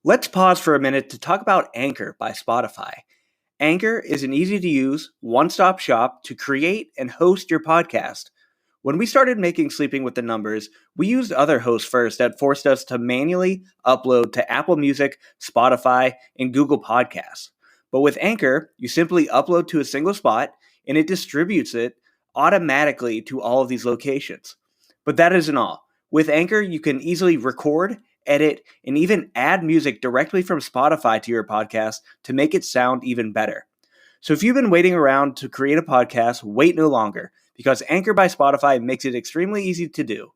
Let's pause for a minute to talk about Anchor by Spotify. Anchor is an easy-to-use, one-stop shop to create and host your podcast. When we started making Sleeping with the Numbers, we used other hosts first that forced us to manually upload to Apple Music, Spotify, and Google Podcasts. But with Anchor, you simply upload to a single spot, and it distributes it automatically to all of these locations. But that isn't all. With Anchor, you can easily record, edit, and even add music directly from Spotify to your podcast to make it sound even better. So if you've been waiting around to create a podcast, wait no longer, because Anchor by Spotify makes it extremely easy to do.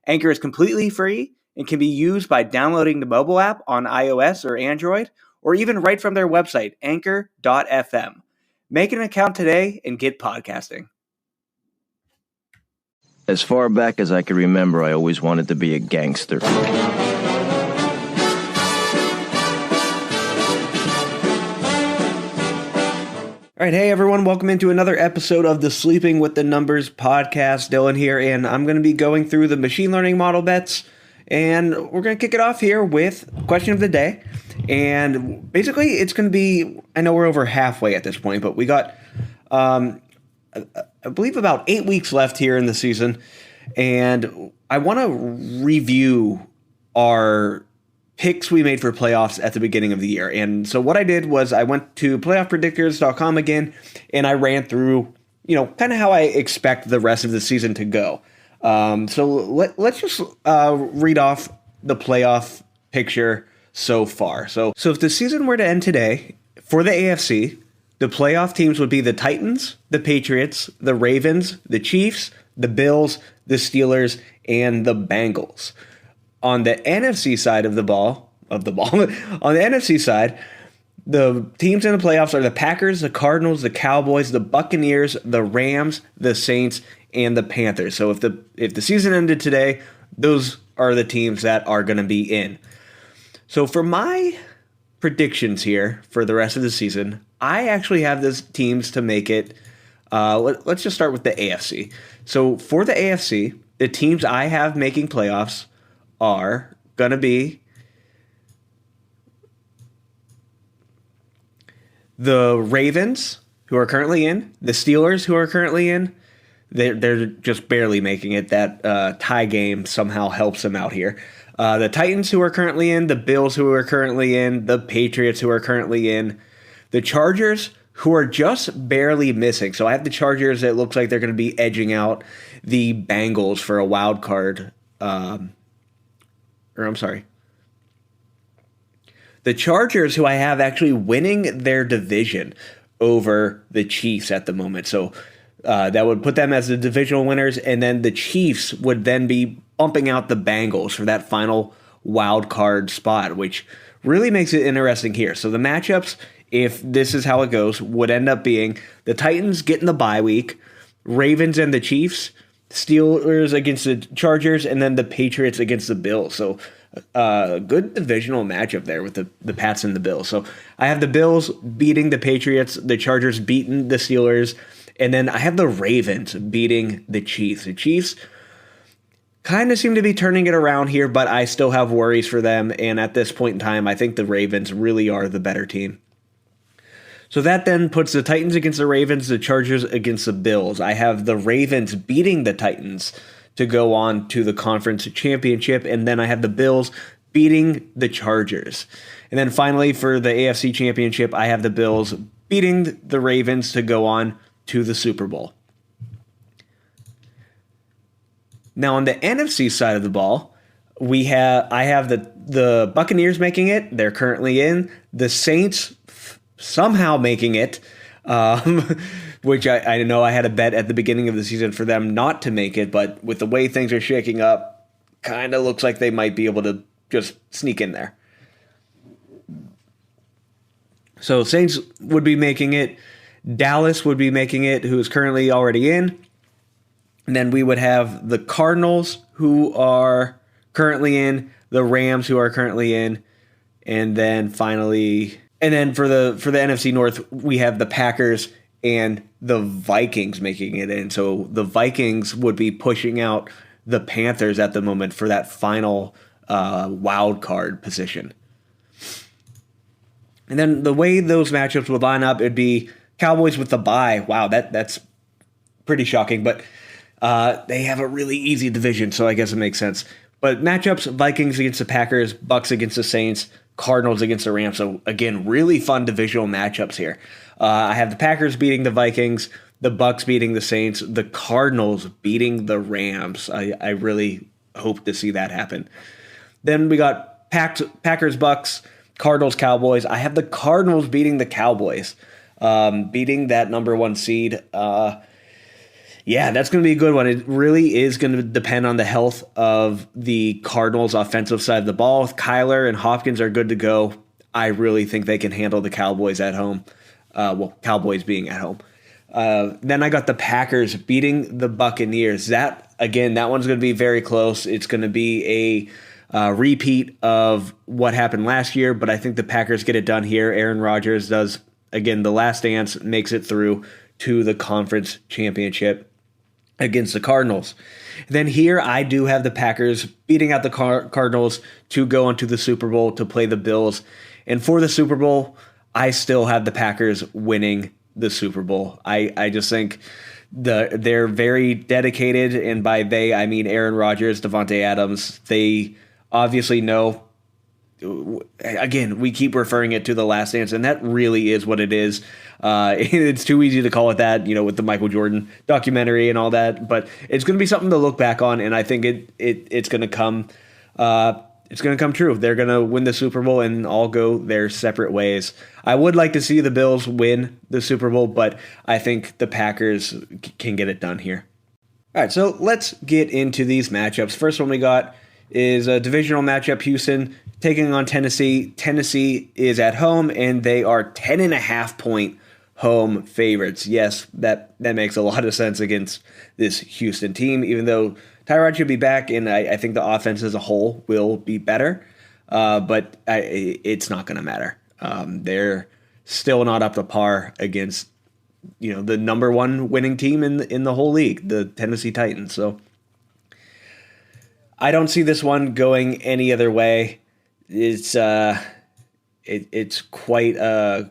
Anchor is completely free and can be used by downloading the mobile app on iOS or Android, or even right from their website, anchor.fm. Make an account today and get podcasting. As far back as I can remember, I always wanted to be a gangster. All right, hey everyone, welcome into another episode of the Sleeping with the Numbers podcast. Dylan here, and I'm going to be going through the machine learning model bets, and we're going to kick it off here with question of the day. And basically, it's going to be, I know we're over halfway at this point, but we got, I believe, about 8 weeks left here in the season, and I want to review our picks we made for playoffs at the beginning of the year. And so what I did was I went to playoffpredictors.com again, and I ran through, kind of how I expect the rest of the season to go. So let's just read off the playoff picture so far. So if the season were to end today, for the AFC, the playoff teams would be the Titans, the Patriots, the Ravens, the Chiefs, the Bills, the Steelers, and the Bengals. On the NFC side on the NFC side, the teams in the playoffs are the Packers, the Cardinals, the Cowboys, the Buccaneers, the Rams, the Saints, and the Panthers. So if the season ended today, those are the teams that are going to be in. So for my predictions here for the rest of the season, I actually have these teams to make it. Let's just start with the AFC. So for the AFC, the teams I have making playoffs are going to be the Ravens, who are currently in, the Steelers, who are currently in. They're just barely making it. That tie game somehow helps them out here. The Titans, who are currently in, the Bills, who are currently in, the Patriots, who are currently in, the Chargers, who are just barely missing. So I have the Chargers. It looks like they're going to be edging out the Bengals for a wild card. The Chargers, who I have actually winning their division over the Chiefs at the moment. So that would put them as the divisional winners, and then the Chiefs would then be bumping out the Bengals for that final wild card spot, which really makes it interesting here. So the matchups, if this is how it goes, would end up being the Titans getting the bye week, Ravens and the Chiefs, Steelers against the Chargers, and then the Patriots against the Bills. So good divisional matchup there with the Pats and the Bills. So I have the Bills beating the Patriots, the Chargers beating the Steelers, and then I have the Ravens beating the Chiefs. The Chiefs kind of seem to be turning it around here, but I still have worries for them. And at this point in time, I think the Ravens really are the better team. So that then puts the Titans against the Ravens, the Chargers against the Bills. I have the Ravens beating the Titans to go on to the conference championship, and then I have the Bills beating the Chargers. And then finally, for the AFC championship, I have the Bills beating the Ravens to go on to the Super Bowl. Now on the NFC side of the ball, I have the Buccaneers making it. They're currently in. The Saints somehow making it, which I know I had a bet at the beginning of the season for them not to make it, but with the way things are shaking up, kind of looks like they might be able to just sneak in there. So Saints would be making it. Dallas would be making it, who is currently already in. And then we would have the Cardinals, who are currently in, the Rams, who are currently in, and then finally... And then for the NFC North, we have the Packers and the Vikings making it in. So the Vikings would be pushing out the Panthers at the moment for that final wild card position. And then the way those matchups would line up, it'd be Cowboys with the bye. Wow, that's pretty shocking, but they have a really easy division, so I guess it makes sense. But matchups, Vikings against the Packers, Bucks against the Saints, Cardinals against the Rams. So again, really fun divisional matchups here. I have the Packers beating the Vikings, the Bucks beating the Saints, the Cardinals beating the Rams. I really hope to see that happen. Then we got Packers, Bucks, Cardinals, Cowboys. I have the Cardinals beating the Cowboys, beating that number 1 seed. Yeah, that's going to be a good one. It really is going to depend on the health of the Cardinals' offensive side of the ball. If Kyler and Hopkins are good to go, I really think they can handle the Cowboys at home. Cowboys being at home. Then I got the Packers beating the Buccaneers. That one's going to be very close. It's going to be a repeat of what happened last year, but I think the Packers get it done here. Aaron Rodgers does, again, the last dance, makes it through to the conference championship against the Cardinals. Then here I do have the Packers beating out the Cardinals to go into the Super Bowl to play the Bills. And for the Super Bowl, I still have the Packers winning the Super Bowl. I just think they're very dedicated, and by they, I mean Aaron Rodgers, Devontae Adams. They obviously know. Again, we keep referring it to the Last Dance, and that really is what it is. It's too easy to call it that, with the Michael Jordan documentary and all that. But it's going to be something to look back on, and I think it's going to come. It's going to come true. They're going to win the Super Bowl and all go their separate ways. I would like to see the Bills win the Super Bowl, but I think the Packers can get it done here. All right, so let's get into these matchups. First one we got is a divisional matchup, Houston taking on Tennessee. Tennessee is at home, and they are 10.5-point home favorites. Yes, that makes a lot of sense against this Houston team, even though Tyrod should be back, and I think the offense as a whole will be better, but it's not going to matter. They're still not up to par against the number 1 winning team in the whole league, the Tennessee Titans. So I don't see this one going any other way. It's quite a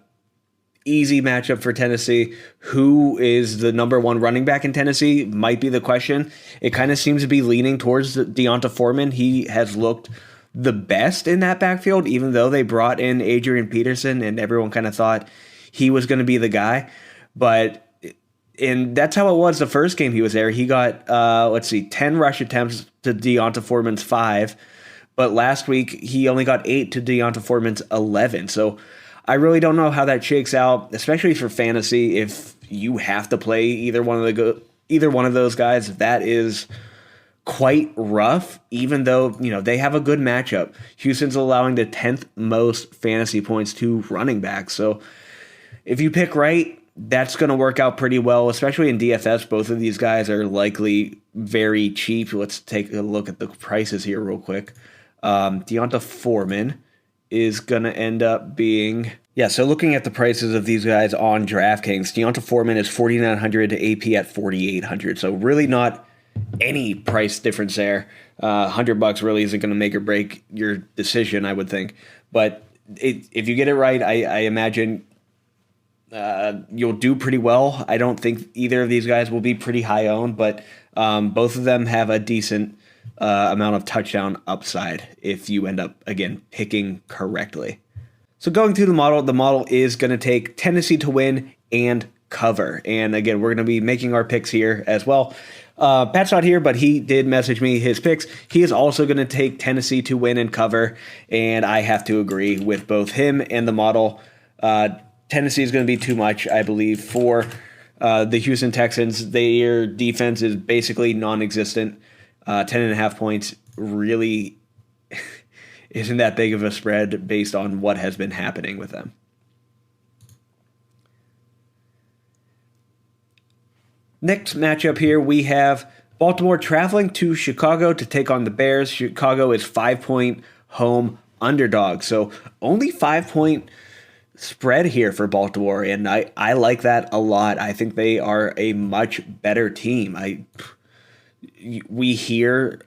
easy matchup for Tennessee. Who is the number 1 running back in Tennessee might be the question. It kind of seems to be leaning towards Deonta Foreman. He has looked the best in that backfield, even though they brought in Adrian Peterson and everyone kind of thought he was going to be the guy. And that's how it was the first game he was there. He got, 10 rush attempts to Deonta Foreman's 5. But last week, he only got 8 to Deonta Foreman's 11. So I really don't know how that shakes out, especially for fantasy. If you have to play either one of those guys, that is quite rough, even though they have a good matchup. Houston's allowing the 10th most fantasy points to running backs. So if you pick right, that's going to work out pretty well, especially in DFS. Both of these guys are likely very cheap. Let's take a look at the prices here real quick. Deonta Foreman is going to end up being... so looking at the prices of these guys on DraftKings, Deonta Foreman is $4,900 to AP at $4,800. So really not any price difference there. $100 really isn't going to make or break your decision, I would think. But if you get it right, I imagine you'll do pretty well. I don't think either of these guys will be pretty high owned, but both of them have a decent amount of touchdown upside if you end up, again, picking correctly. So going through the model is going to take Tennessee to win and cover. And again, we're going to be making our picks here as well. Pat's not here, but he did message me his picks. He is also going to take Tennessee to win and cover, and I have to agree with both him and the model. Tennessee is going to be too much, I believe, for the Houston Texans. Their defense is basically non-existent. 10.5 points really isn't that big of a spread based on what has been happening with them. Next matchup here, we have Baltimore traveling to Chicago to take on the Bears. Chicago is 5-point home underdog, so only 5-point spread here for Baltimore, and I like that a lot. I think they are a much better team. We hear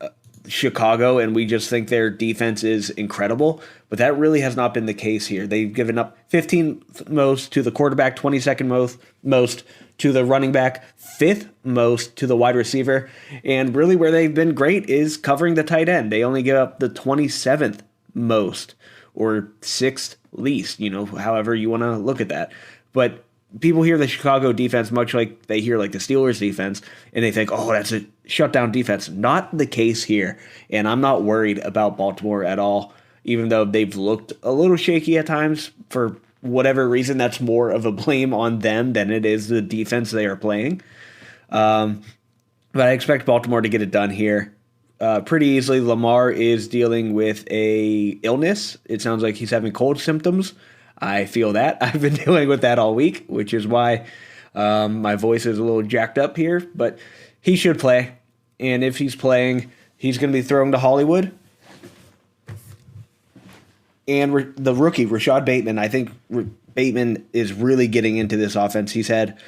Chicago and we just think their defense is incredible, but that really has not been the case here. They've given up 15th most to the quarterback, 22nd most to the running back, 5th most to the wide receiver, and really where they've been great is covering the tight end. They only give up the 27th most or 6th least, however you want to look at that. But people hear the Chicago defense much like they hear like the Steelers defense, and they think, oh, that's a shutdown defense. Not the case here, and I'm not worried about Baltimore at all, even though they've looked a little shaky at times. For whatever reason, that's more of a blame on them than it is the defense they are playing. But I expect Baltimore to get it done here pretty easily. Lamar is dealing with a illness. It sounds like he's having cold symptoms. I feel that. I've been dealing with that all week, which is why my voice is a little jacked up here. But he should play. And if he's playing, he's going to be thrown to Hollywood. And the rookie, Rashad Bateman, I think Bateman is really getting into this offense. He's had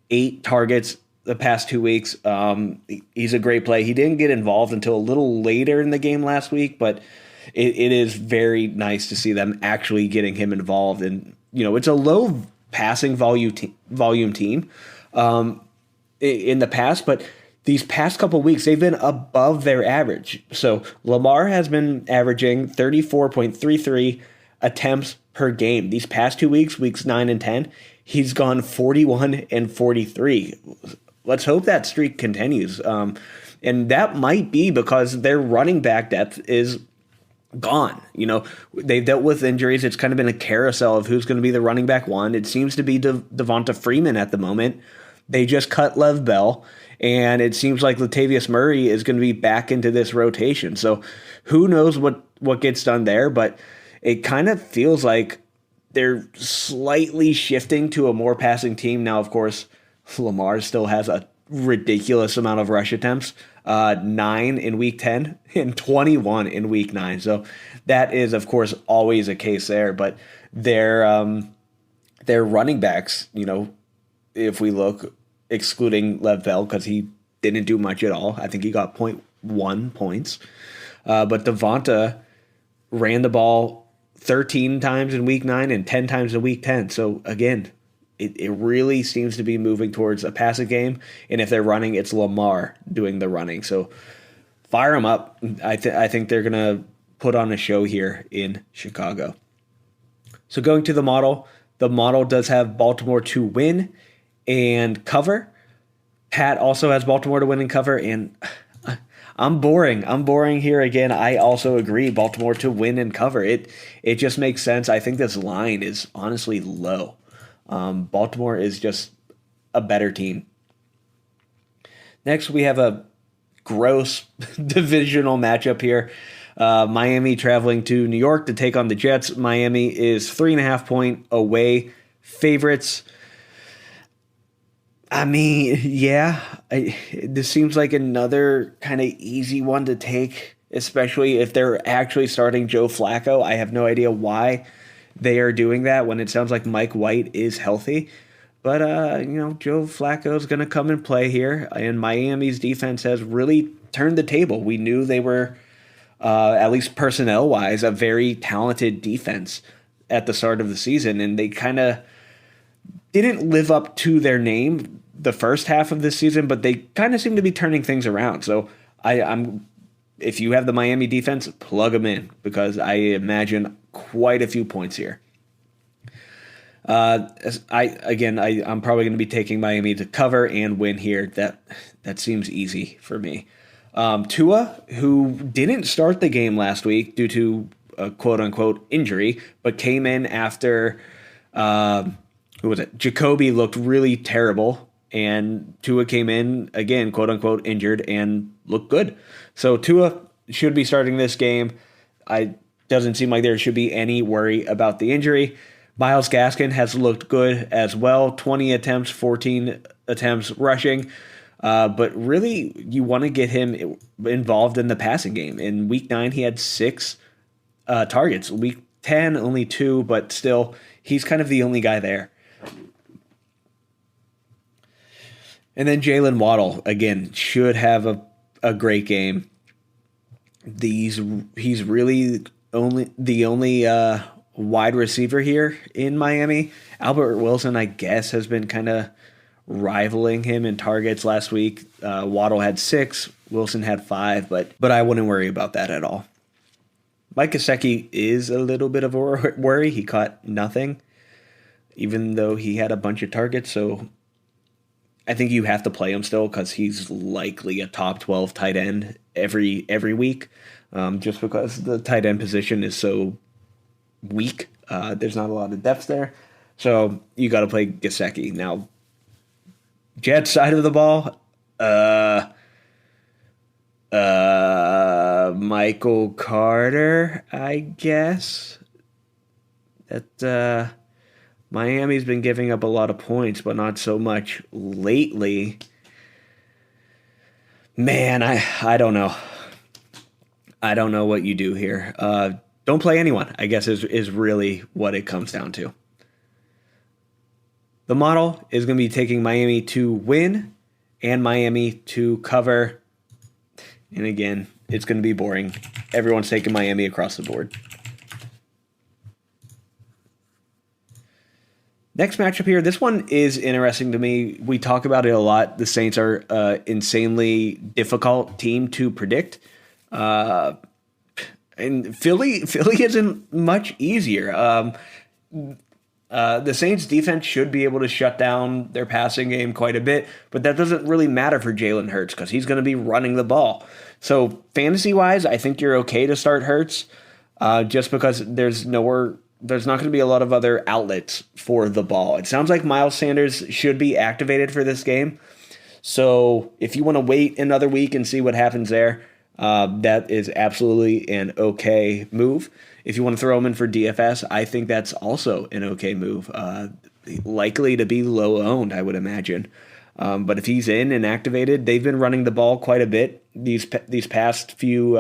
8 targets the past 2 weeks. He's a great play. He didn't get involved until a little later in the game last week, but it is very nice to see them actually getting him involved. And, it's a low passing volume team in the past, but these past couple weeks, they've been above their average. So Lamar has been averaging 34.33 attempts per game. These past 2 weeks, weeks 9 and 10, he's gone 41 and 43. Let's hope that streak continues. And that might be because their running back depth is gone. They've dealt with injuries. It's kind of been a carousel of who's going to be the running back one. It seems to be Devonta Freeman at the moment. They just cut Lev Bell, and it seems like Latavius Murray is going to be back into this rotation. So who knows what gets done there, but it kind of feels like they're slightly shifting to a more passing team. Now, of course, Lamar still has a ridiculous amount of rush attempts, 9 in week 10 and 21 in week 9. So that is, of course, always a case there. But their running backs, if we look, excluding Lev Bell, because he didn't do much at all. I think he got 0.1 points. But Devonta ran the ball 13 times in week 9 and 10 times in week 10. So again, it really seems to be moving towards a passing game. And if they're running, it's Lamar doing the running. So fire them up. I think they're going to put on a show here in Chicago. So going to the model does have Baltimore to win and cover. Pat also has Baltimore to win and cover, and I'm boring. I'm boring here again. I also agree Baltimore to win and cover. It just makes sense. I think this line is honestly low. Baltimore is just a better team. Next, we have a gross divisional matchup here. Miami traveling to New York to take on the Jets. Miami is 3.5-point away favorites. I mean, yeah, this seems like another kind of easy one to take, especially if they're actually starting Joe Flacco. I have no idea why they are doing that when it sounds like Mike White is healthy. But, Joe Flacco is going to come and play here, and Miami's defense has really turned the table. We knew they were, at least personnel-wise, a very talented defense at the start of the season, and they kind of didn't live up to their name the first half of this season, but they kind of seem to be turning things around. So if you have the Miami defense, plug them in, because I imagine quite a few points here. I'm probably going to be taking Miami to cover and win here. That seems easy for me. Tua, who didn't start the game last week due to a quote-unquote injury, but came in after who was it? Jacoby looked really terrible, and Tua came in, again, quote-unquote injured, and looked good. So Tua should be starting this game. Doesn't seem like there should be any worry about the injury. Myles Gaskin has looked good as well. 20 attempts, 14 attempts rushing. But really, you want to get him involved in the passing game. In Week 9, he had 6 targets. Week 10, only 2, but still, he's kind of the only guy there. And then Jalen Waddle, again, should have a great game. He's really the only wide receiver here in Miami. Albert Wilson, I guess, has been kind of rivaling him in targets last week. Waddle had 6, Wilson had 5, but I wouldn't worry about that at all. Mike Gesicki is a little bit of a worry. He caught nothing, even though he had a bunch of targets. So I think you have to play him still because he's likely a top 12 tight end every week, just because the tight end position is so weak. There's not a lot of depth there. So you got to play Gesicki. Now, Jets side of the ball, Michael Carter, I guess. That Miami's been giving up a lot of points, but not so much lately. Man, I don't know. I don't know what you do here. Don't play anyone, I guess, is really what it comes down to. The model is going to be taking Miami to win and Miami to cover. And again, it's going to be boring. Everyone's taking Miami across the board. Next matchup here. This one is interesting to me. We talk about it a lot. The Saints are an insanely difficult team to predict. And Philly isn't much easier. The Saints defense should be able to shut down their passing game quite a bit, but that doesn't really matter for Jalen Hurts because he's going to be running the ball. So fantasy-wise, I think you're okay to start Hurts just because there's not going to be a lot of other outlets for the ball. It sounds like Miles Sanders should be activated for this game. So if you want to wait another week and see what happens there, that is absolutely an okay move. If you want to throw him in for DFS, I think that's also an okay move. Likely to be low owned, I would imagine. But if he's in and activated, they've been running the ball quite a bit these past few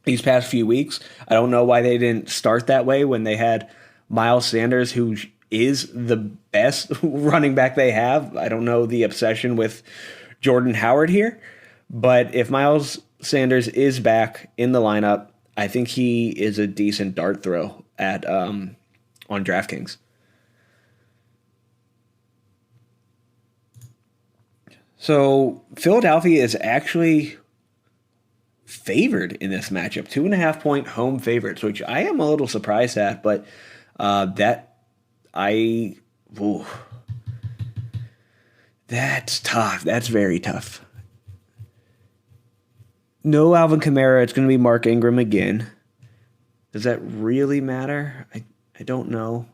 weeks. I don't know why they didn't start that way when they had Miles Sanders, who is the best running back they have. I don't know the obsession with Jordan Howard here, but if Miles Sanders is back in the lineup, I think he is a decent dart throw at on DraftKings. So Philadelphia is actually favored in this matchup, 2.5-point home favorites, which I am a little surprised at, but that's tough. That's very tough. No Alvin Kamara. It's going to be Mark Ingram again. Does that really matter? I don't know.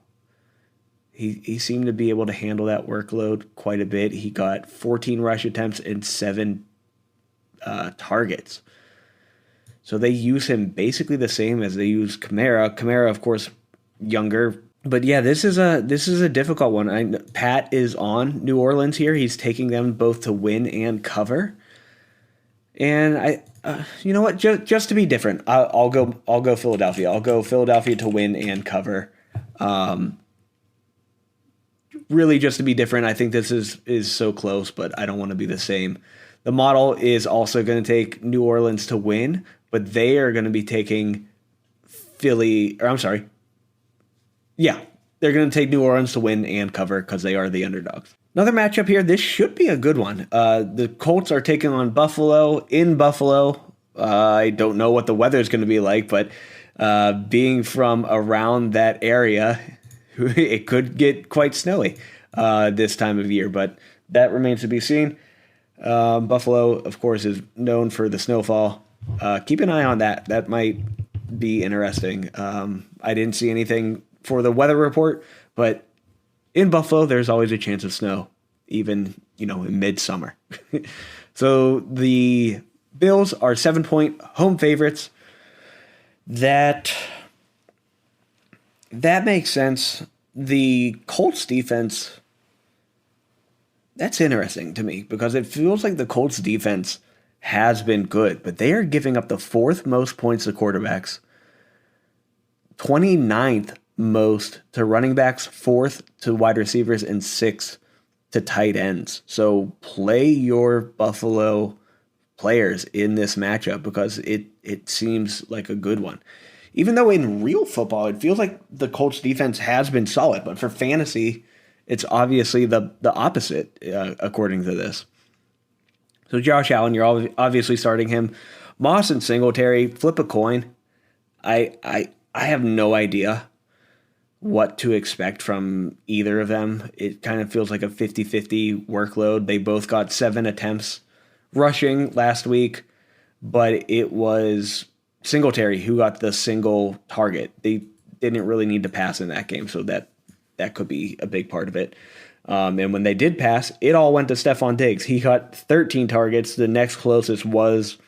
He seemed to be able to handle that workload quite a bit. He got 14 rush attempts and 7 targets. So they use him basically the same as they use Kamara. Kamara, of course, younger. But yeah, this is a difficult one. Pat is on New Orleans here. He's taking them both to win and cover. And you know what? Just to be different, I'll go Philadelphia. I'll go Philadelphia to win and cover. Really, just to be different. I think this is so close, but I don't want to be the same. The model is also going to take New Orleans to win, but they are going to be taking Philly. Or I'm sorry. Yeah, they're going to take New Orleans to win and cover because they are the underdogs. Another matchup here. This should be a good one. The Colts are taking on Buffalo in Buffalo. I don't know what the weather is going to be like, but being from around that area, it could get quite snowy this time of year, but that remains to be seen. Buffalo, of course, is known for the snowfall. Keep an eye on that. That might be interesting. I didn't see anything for the weather report, but in Buffalo, there's always a chance of snow, even, in midsummer. So the Bills are 7-point home favorites. That makes sense. The Colts defense, that's interesting to me because it feels like the Colts defense has been good, but they are giving up the 4th most points to quarterbacks, 29th most to running backs, 4th to wide receivers, and 6th to tight ends. So play your Buffalo players in this matchup because it seems like a good one. Even though in real football, it feels like the Colts defense has been solid, but for fantasy, it's obviously the opposite, according to this. So Josh Allen, you're obviously starting him. Moss and Singletary, flip a coin. I have no idea what to expect from either of them. It kind of feels like a 50-50 workload. They both got 7 attempts rushing last week, but it was Singletary who got the single target. They didn't really need to pass in that game, so that could be a big part of it. And when they did pass, it all went to Stephon Diggs. He got 13 targets. The next closest was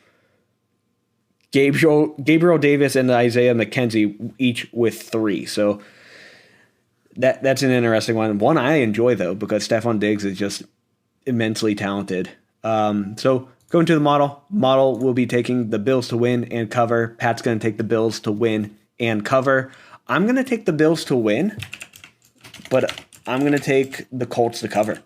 Gabriel Davis and Isaiah McKenzie, each with 3. So that's an interesting one. One I enjoy, though, because Stephon Diggs is just immensely talented. So going to the model. Model will be taking the Bills to win and cover. Pat's going to take the Bills to win and cover. I'm going to take the Bills to win, but I'm going to take the Colts to cover.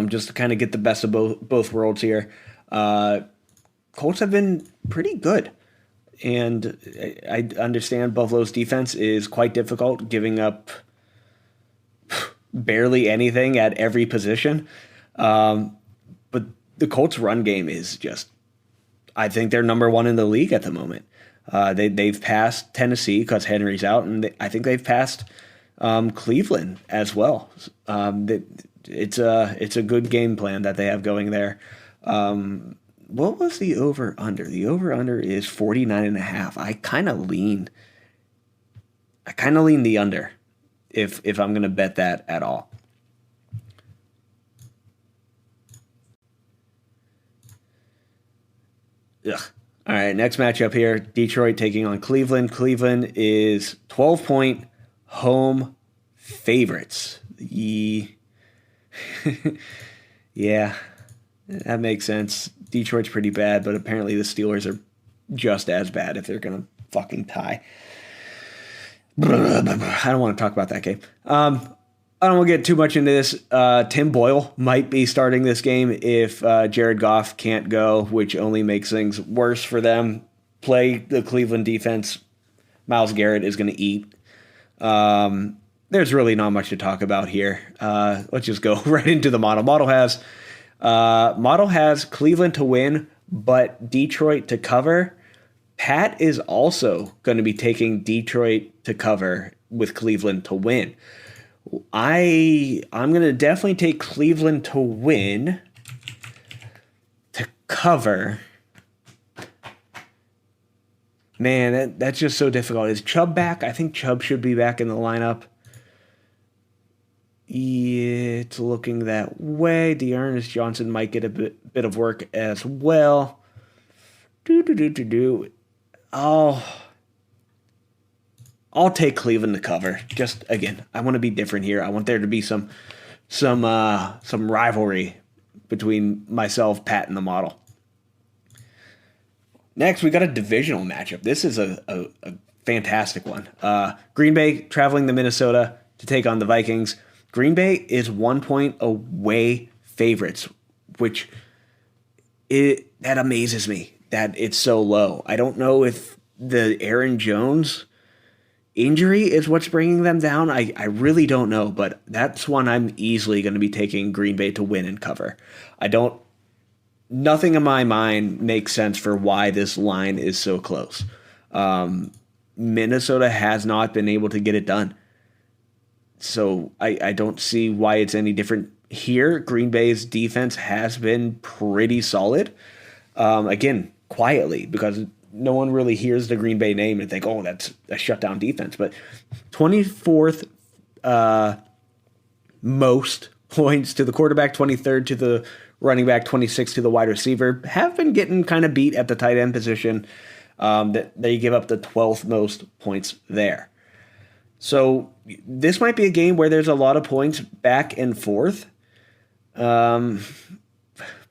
Just to kind of get the best of both worlds here. Colts have been pretty good. And I understand Buffalo's defense is quite difficult, giving up barely anything at every position. But the Colts' run game is just, I think they're number 1 in the league at the moment. They've passed Tennessee because Henry's out, and I think they've passed Cleveland as well. It's a good game plan that they have going there. What was the over-under? The over-under is 49.5. I kind of lean the under if I'm going to bet that at all. Ugh. All right, next matchup here. Detroit taking on Cleveland. Cleveland is 12-point home favorites. Yeah, that makes sense. Detroit's pretty bad, but apparently the Steelers are just as bad if they're going to fucking tie. I don't want to talk about that game. I don't want to get too much into this. Tim Boyle might be starting this game if Jared Goff can't go, which only makes things worse for them. Play the Cleveland defense. Myles Garrett is going to eat. There's really not much to talk about here. Let's just go right into the model. Model has Cleveland to win, but Detroit to cover. Pat is also going to be taking Detroit to cover with Cleveland to win. I'm going to definitely take Cleveland to win. To cover. Man, that's just so difficult. Is Chubb back? I think Chubb should be back in the lineup. It's looking that way. Dearness Johnson might get a bit of work as well. I'll take Cleveland to cover. Just again, I want to be different here. I want there to be some rivalry between myself, Pat, and the model. Next, we got a divisional matchup. This is a fantastic one. Green Bay traveling to Minnesota to take on the Vikings. Green Bay is 1 point away favorites, which that amazes me that it's so low. I don't know if the Aaron Jones injury is what's bringing them down. I really don't know, but that's one I'm easily going to be taking Green Bay to win and cover. Nothing in my mind makes sense for why this line is so close. Minnesota has not been able to get it done. So I don't see why it's any different here. Green Bay's defense has been pretty solid. Again, quietly, because no one really hears the Green Bay name and think, oh, that's a shutdown defense. But 24th most points to the quarterback, 23rd to the running back, 26th to the wide receiver. Have been getting kind of beat at the tight end position. That they give up the 12th most points there. So this might be a game where there's a lot of points back and forth. But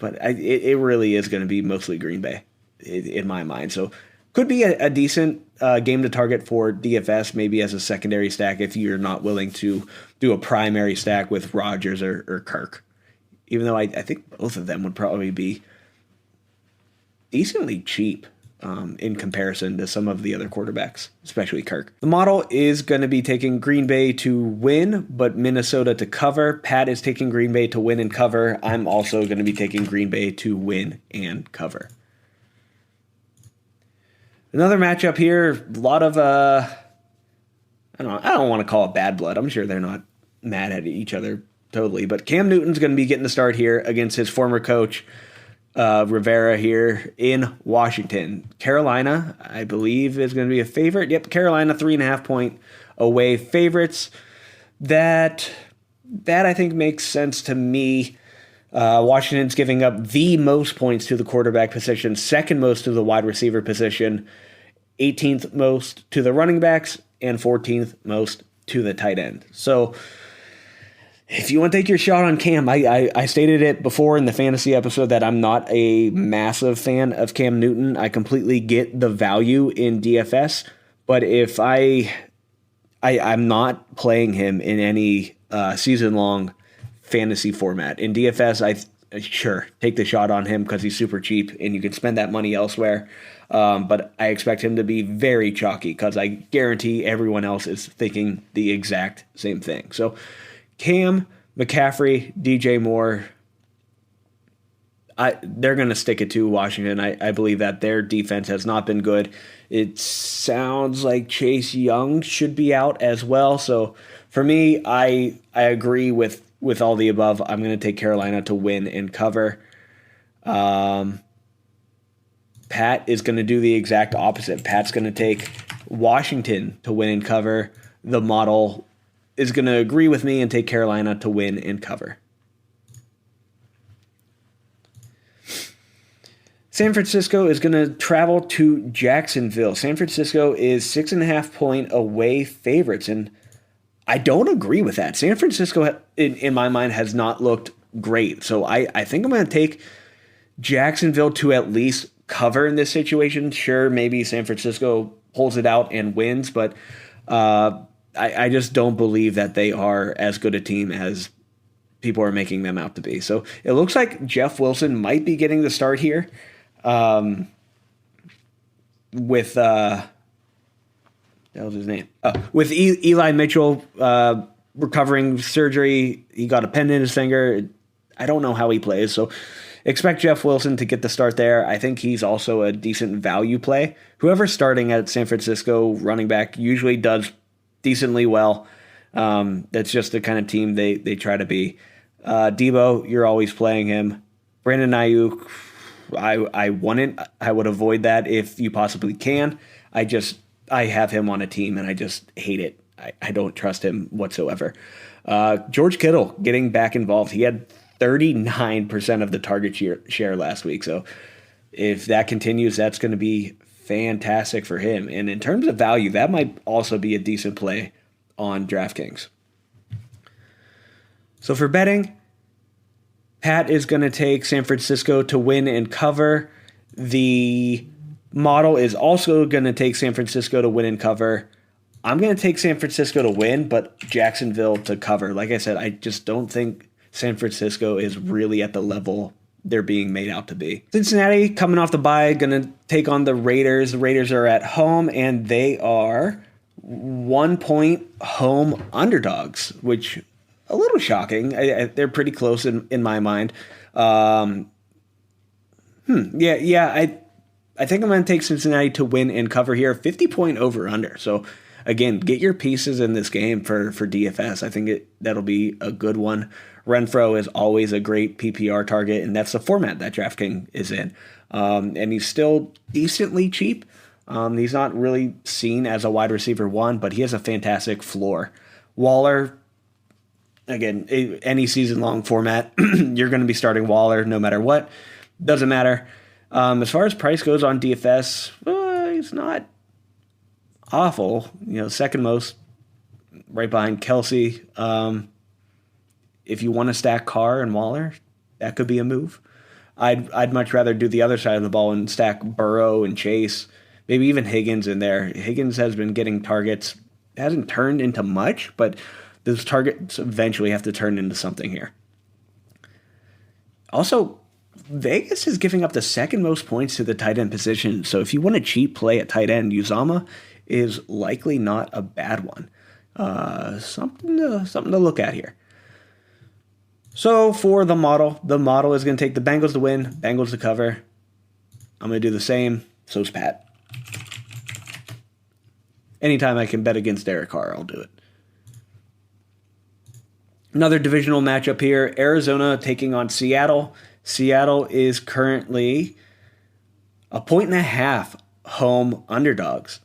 it really is going to be mostly Green Bay in my mind. So could be a decent game to target for DFS, maybe as a secondary stack if you're not willing to do a primary stack with Rodgers or Kirk. Even though I think both of them would probably be decently cheap in comparison to some of the other quarterbacks, especially Kirk. The model is going to be taking Green Bay to win, but Minnesota to cover. Pat is taking Green Bay to win and cover. I'm also going to be taking Green Bay to win and cover. Another matchup here, a lot of I don't want to call it bad blood. I'm sure they're not mad at each other totally, but Cam Newton's going to be getting the start here against his former coach, Rivera, here in Washington. Carolina, I believe, is going to be a favorite. Yep, Carolina, 3.5-point away favorites. That I think makes sense to me. Washington's giving up the most points to the quarterback position, second most to the wide receiver position, 18th most to the running backs, and 14th most to the tight end. So if you want to take your shot on Cam, I stated it before in the fantasy episode that I'm not a massive fan of Cam Newton. I completely get the value in DFS, but if I'm not playing him in any season-long fantasy format. In DFS, I sure take the shot on him because he's super cheap and you can spend that money elsewhere. But I expect him to be very chalky because I guarantee everyone else is thinking the exact same thing. So Cam, McCaffrey, DJ Moore, they're going to stick it to Washington. I believe that their defense has not been good. It sounds like Chase Young should be out as well. So for me, I agree with all the above. I'm going to take Carolina to win and cover. Pat is going to do the exact opposite. Pat's going to take Washington to win and cover. The model is going to agree with me and take Carolina to win and cover. San Francisco is going to travel to Jacksonville. San Francisco is 6.5-point away favorites, and I don't agree with that. San Francisco, in my mind, has not looked great. So I think I'm going to take Jacksonville to at least cover in this situation. Sure, maybe San Francisco pulls it out and wins, but I just don't believe that they are as good a team as people are making them out to be. So it looks like Jeff Wilson might be getting the start here with that was his name. With Eli Mitchell recovering surgery, he got a pen in his finger. I don't know how he plays, so expect Jeff Wilson to get the start there. I think he's also a decent value play. Whoever's starting at San Francisco running back usually does decently well. That's just the kind of team they try to be. Debo, you're always playing him. Brandon Ayuk, I would avoid that if you possibly can. I have him on a team, and I just hate it. I don't trust him whatsoever. George Kittle getting back involved. He had 39% of the target share last week. So if that continues, that's going to be fantastic for him. And in terms of value, that might also be a decent play on DraftKings. So for betting, Pat is going to take San Francisco to win and cover. The model is also going to take San Francisco to win and cover. I'm going to take San Francisco to win, but Jacksonville to cover. Like I said, I just don't think San Francisco is really at the level they're being made out to be. Cincinnati, coming off the bye, going to take on the Raiders. The Raiders are at home, and they are 1-point home underdogs, which a little shocking. They're pretty close in my mind. I think I'm going to take Cincinnati to win and cover here. 50-point over-under. So, again, get your pieces in this game for DFS. I think that'll be a good one. Renfro is always a great PPR target, and that's the format that DraftKings is in. And he's still decently cheap. He's not really seen as a wide receiver one, but he has a fantastic floor. Waller, again, any season-long format, you're going to be starting Waller no matter what. Doesn't matter. As far as price goes on DFS, it's not awful. Second most, right behind Kelsey. If you want to stack Carr and Waller, that could be a move. I'd much rather do the other side of the ball and stack Burrow and Chase, maybe even Higgins in there. Higgins has been getting targets, hasn't turned into much, but those targets eventually have to turn into something here. Also, Vegas is giving up the second most points to the tight end position. So if you want a cheap play at tight end, Uzama is likely not a bad one. Something to look at here. So for the model is going to take the Bengals to win, Bengals to cover. I'm going to do the same. So's Pat. Anytime I can bet against Derek Carr, I'll do it. Another divisional matchup here. Arizona taking on Seattle. Seattle is currently 1.5 home underdogs.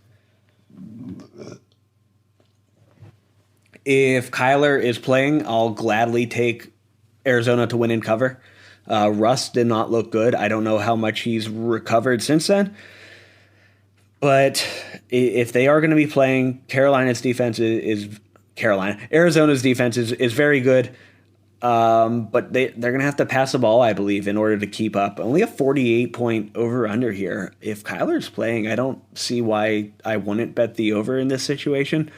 If Kyler is playing, I'll gladly take Arizona to win and cover. Russ did not look good. I don't know how much he's recovered since then. But if they are going to be playing, Arizona's defense is very good. But they're going to have to pass the ball, I believe, in order to keep up. Only a 48-point over-under here. If Kyler's playing, I don't see why I wouldn't bet the over in this situation.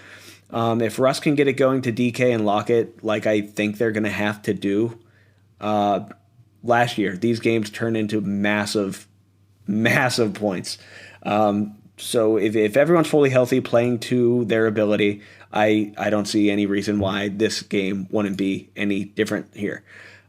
If Russ can get it going to DK and Lockett, like I think they're going to have to do, last year, these games turned into massive points. So if everyone's fully healthy, playing to their ability, I don't see any reason why this game wouldn't be any different here.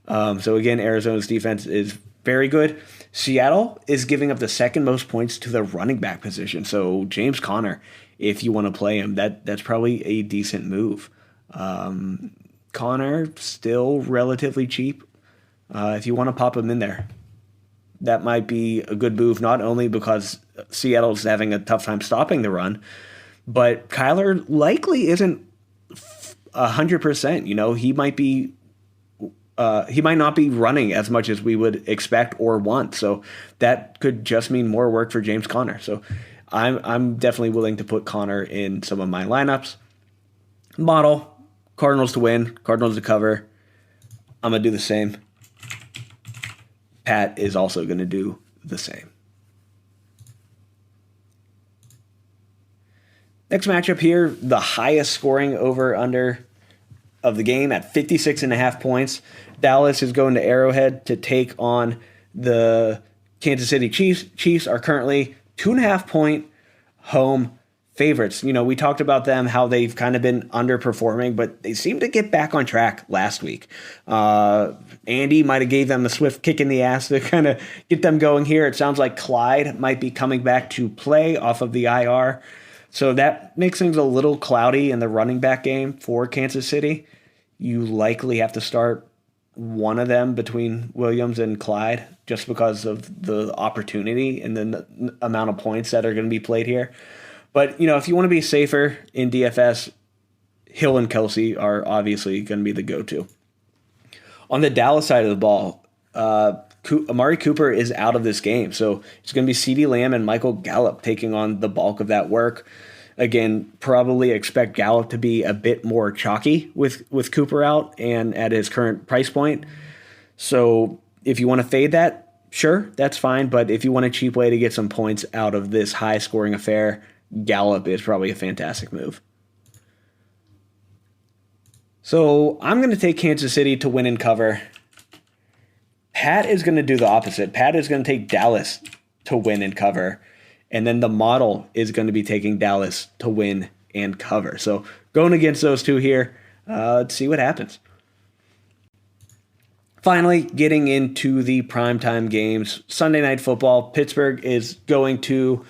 So again, Arizona's defense is very good. Seattle is giving up the second most points to the running back position. So James Conner, if you want to play him, that's probably a decent move. Conner still relatively cheap. If you want to pop him in there, that might be a good move, not only because Seattle's having a tough time stopping the run, but Kyler likely isn't 100%. You know, he might not be running as much as we would expect or want. So that could just mean more work for James Conner. So I'm definitely willing to put Conner in some of my lineups. Model, Cardinals to win, Cardinals to cover. I'm going to do the same. Pat is also going to do the same. Next matchup here, the highest scoring over-under of the game at 56.5 points. Dallas is going to Arrowhead to take on the Kansas City Chiefs. Chiefs are currently 2.5-point home favorites. You know, we talked about them, how they've kind of been underperforming, but they seem to get back on track last week. Andy might have gave them a swift kick in the ass to kind of get them going here. It sounds like Clyde might be coming back to play off of the IR. So that makes things a little cloudy in the running back game for Kansas City. You likely have to start one of them between Williams and Clyde just because of the opportunity and the amount of points that are going to be played here. But, you know, if you want to be safer in DFS, Hill and Kelsey are obviously going to be the go-to. On the Dallas side of the ball, Amari Cooper is out of this game. So it's going to be CeeDee Lamb and Michael Gallup taking on the bulk of that work. Again, probably expect Gallup to be a bit more chalky with Cooper out and at his current price point. So if you want to fade that, sure, that's fine. But if you want a cheap way to get some points out of this high-scoring affair, Gallup is probably a fantastic move. So I'm going to take Kansas City to win and cover. Pat is going to do the opposite. Pat is going to take Dallas to win and cover. And then the model is going to be taking Dallas to win and cover. So going against those two here, let's see what happens. Finally, getting into the primetime games. Sunday Night Football. Pittsburgh is going to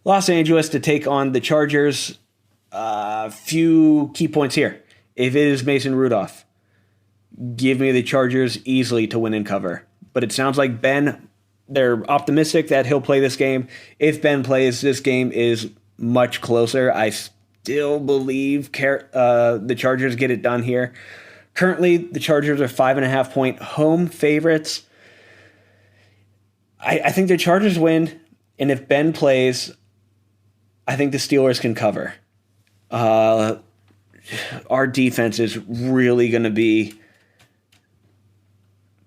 Los Angeles to take on the Chargers. Few key points here. If it is Mason Rudolph, give me the Chargers easily to win and cover. But it sounds like Ben, they're optimistic that he'll play this game. If Ben plays, this game is much closer. I still believe the Chargers get it done here. Currently, the Chargers are 5.5-point home favorites. I think the Chargers win, and if Ben plays, I think the Steelers can cover. Our defense is really going to be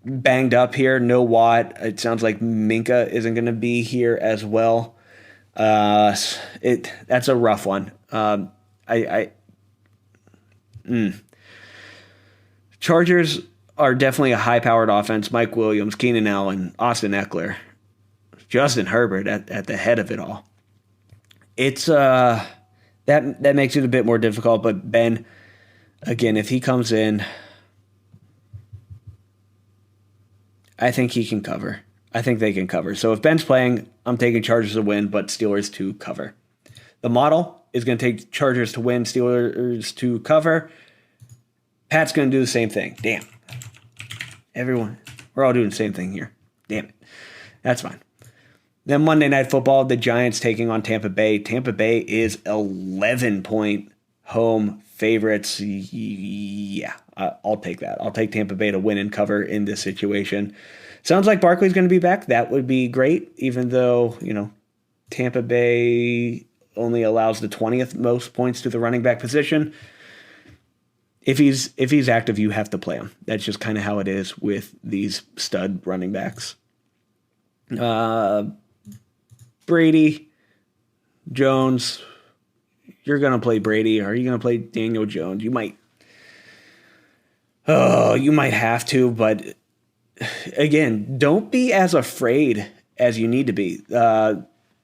banged up here. No Watt. It sounds like Minka isn't going to be here as well. That's a rough one. Chargers are definitely a high-powered offense. Mike Williams, Keenan Allen, Austin Eckler, Justin Herbert at the head of it all. It's that makes it a bit more difficult. But Ben, again, if he comes in, I think he can cover. I think they can cover. So if Ben's playing, I'm taking Chargers to win, but Steelers to cover. The model is going to take Chargers to win, Steelers to cover. Pat's going to do the same thing. Damn. Everyone, we're all doing the same thing here. Damn it. That's fine. Then Monday Night Football, the Giants taking on Tampa Bay. Tampa Bay is 11-point home favorites. Yeah, I'll take that. I'll take Tampa Bay to win and cover in this situation. Sounds like Barkley's going to be back. That would be great, even though, Tampa Bay only allows the 20th most points to the running back position. If he's active, you have to play him. That's just kind of how it is with these stud running backs. Brady, Jones. You're going to play Brady. Are you going to play Daniel Jones? You might. Oh, you might have to, but again, don't be as afraid as you need to be.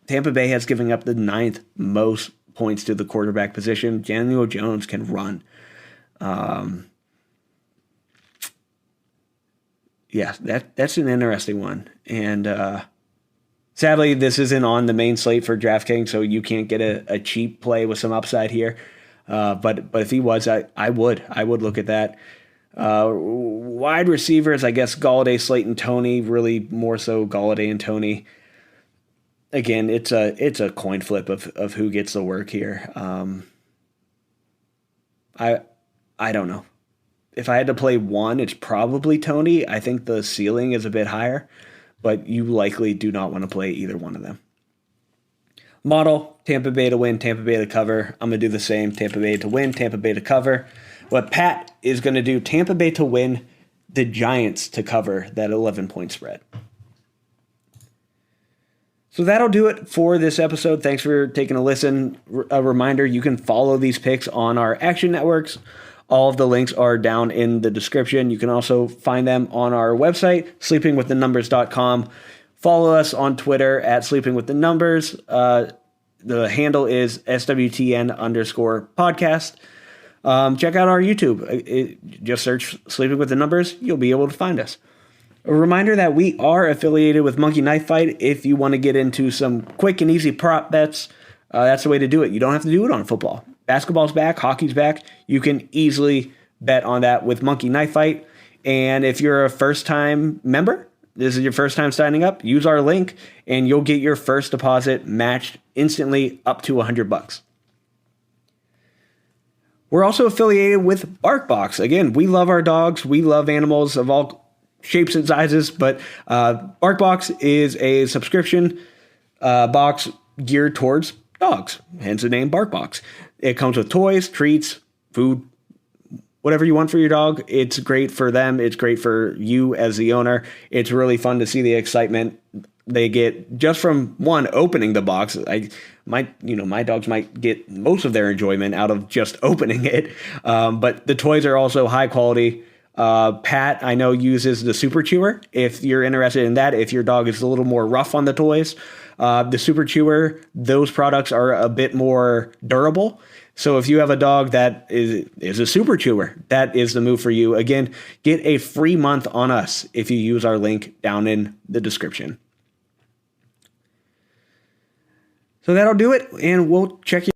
Tampa Bay has given up the 9th most points to the quarterback position. Daniel Jones can run. Yeah, that's an interesting one. And sadly, this isn't on the main slate for DraftKings, so you can't get a cheap play with some upside here. But if he was, I would look at that. Wide receivers, I guess Golladay, Slayton, Toney, really more so Golladay and Toney. Again, it's a coin flip of who gets the work here. I don't know. If I had to play one, it's probably Toney. I think the ceiling is a bit higher, but you likely do not want to play either one of them. Model, Tampa Bay to win, Tampa Bay to cover. I'm going to do the same. Tampa Bay to win, Tampa Bay to cover. What Pat is going to do, Tampa Bay to win, the Giants to cover that 11-point spread. So that'll do it for this episode. Thanks for taking a listen. A reminder, you can follow these picks on our Action Networks. All of the links are down in the description. You can also find them on our website, sleepingwiththenumbers.com. Follow us on Twitter at sleepingwiththenumbers. The handle is SWTN_podcast. Check out our YouTube. Just search Sleeping with the Numbers. You'll be able to find us. A reminder that we are affiliated with Monkey Knife Fight. If you want to get into some quick and easy prop bets, that's the way to do it. You don't have to do it on football. Basketball's back, hockey's back. You can easily bet on that with Monkey Knife Fight. And if you're a first-time member, this is your first time signing up, use our link, and you'll get your first deposit matched instantly up to $100. We're also affiliated with BarkBox. Again, we love our dogs. We love animals of all shapes and sizes, but BarkBox is a subscription box geared towards dogs, hence the name BarkBox. It comes with toys, treats, food, whatever you want for your dog. It's great for them. It's great for you as the owner. It's really fun to see the excitement they get just from one opening the box. My dogs might get most of their enjoyment out of just opening it. But the toys are also high quality. Pat, I know, uses the Super Chewer. If you're interested in that, if your dog is a little more rough on the toys, the Super Chewer, those products are a bit more durable. So if you have a dog that is a Super Chewer, that is the move for you. Again, get a free month on us if you use our link down in the description. So that'll do it, and we'll check you.